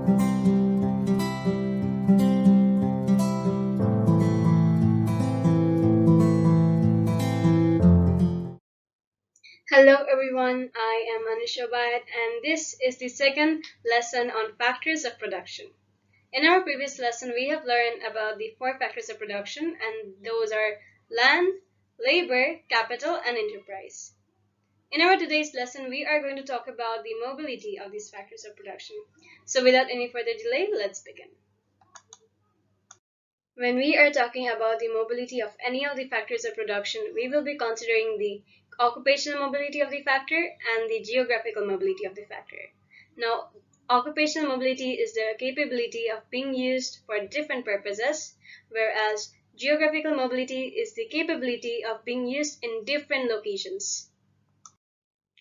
Hello everyone, I am Anusha Obaid and this is the second lesson on factors of production. In our previous lesson, we have learned about the four factors of production, and those are land, labor, capital, and enterprise. In our today's lesson, we are going to talk about the mobility of these factors of production. So without any further delay, let's begin. When we are talking about the mobility of any of the factors of production, we will be considering the occupational mobility of the factor and the geographical mobility of the factor. Now, occupational mobility is the capability of being used for different purposes, whereas geographical mobility is the capability of being used in different locations.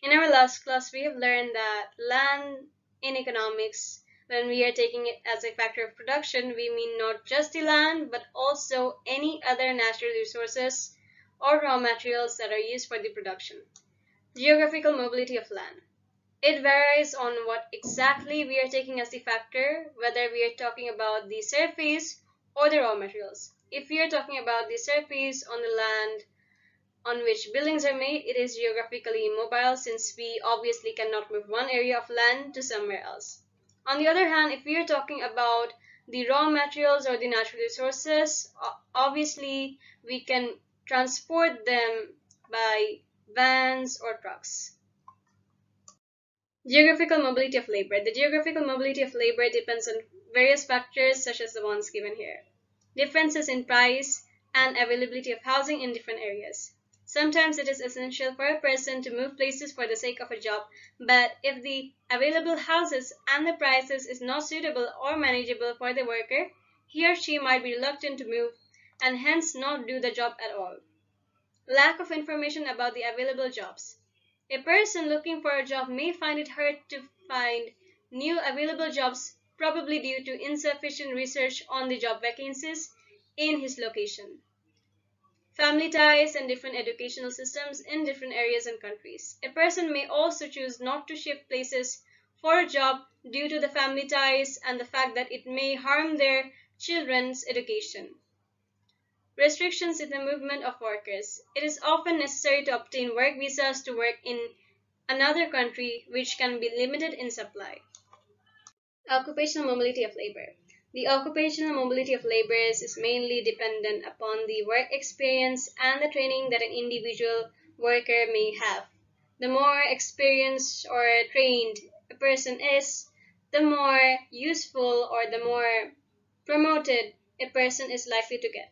In our last class, we have learned that land in economics, when we are taking it as a factor of production, we mean not just the land, but also any other natural resources or raw materials that are used for the production. Geographical mobility of land. It varies on what exactly we are taking as the factor, whether we are talking about the surface or the raw materials. If we are talking about the surface on the land on which buildings are made, it is geographically immobile since we obviously cannot move one area of land to somewhere else. On the other hand, if we are talking about the raw materials or the natural resources, obviously we can transport them by vans or trucks. Geographical mobility of labor. The geographical mobility of labor depends on various factors such as the ones given here. Differences in price and availability of housing in different areas. Sometimes it is essential for a person to move places for the sake of a job, but if the available houses and the prices is not suitable or manageable for the worker, he or she might be reluctant to move and hence not do the job at all. Lack of information about the available jobs. A person looking for a job may find it hard to find new available jobs, probably due to insufficient research on the job vacancies in his location. Family ties and different educational systems in different areas and countries. A person may also choose not to shift places for a job due to the family ties and the fact that it may harm their children's education. Restrictions in the movement of workers. It is often necessary to obtain work visas to work in another country, which can be limited in supply. Occupational mobility of labor. The occupational mobility of laborers is mainly dependent upon the work experience and the training that an individual worker may have. The more experienced or trained a person is, the more useful or the more promoted a person is likely to get.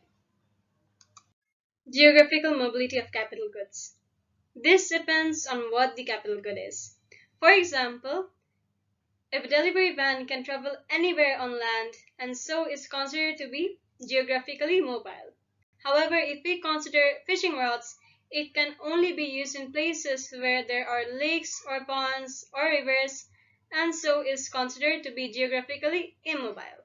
Geographical mobility of capital goods. This depends on what the capital good is. For example, if a delivery van can travel anywhere on land and so is considered to be geographically mobile. However, if we consider fishing rods, it can only be used in places where there are lakes or ponds or rivers and so is considered to be geographically immobile.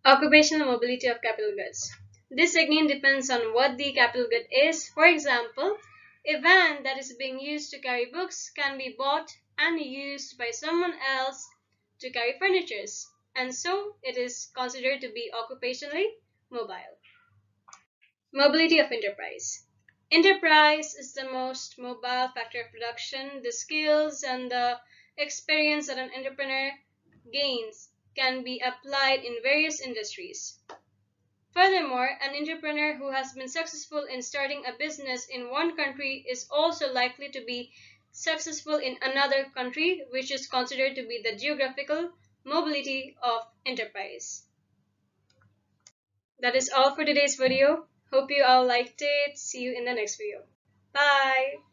Occupational mobility of capital goods. This again depends on what the capital good is. For example, a van that is being used to carry books can be bought and used by someone else to carry furniture, and so it is considered to be occupationally mobile. Mobility of enterprise. Enterprise is the most mobile factor of production. The skills and the experience that an entrepreneur gains can be applied in various industries. Furthermore, an entrepreneur who has been successful in starting a business in one country is also likely to be successful in another country, which is considered to be the geographical mobility of enterprise. That is all for today's video. Hope you all liked it. See you in the next video. Bye!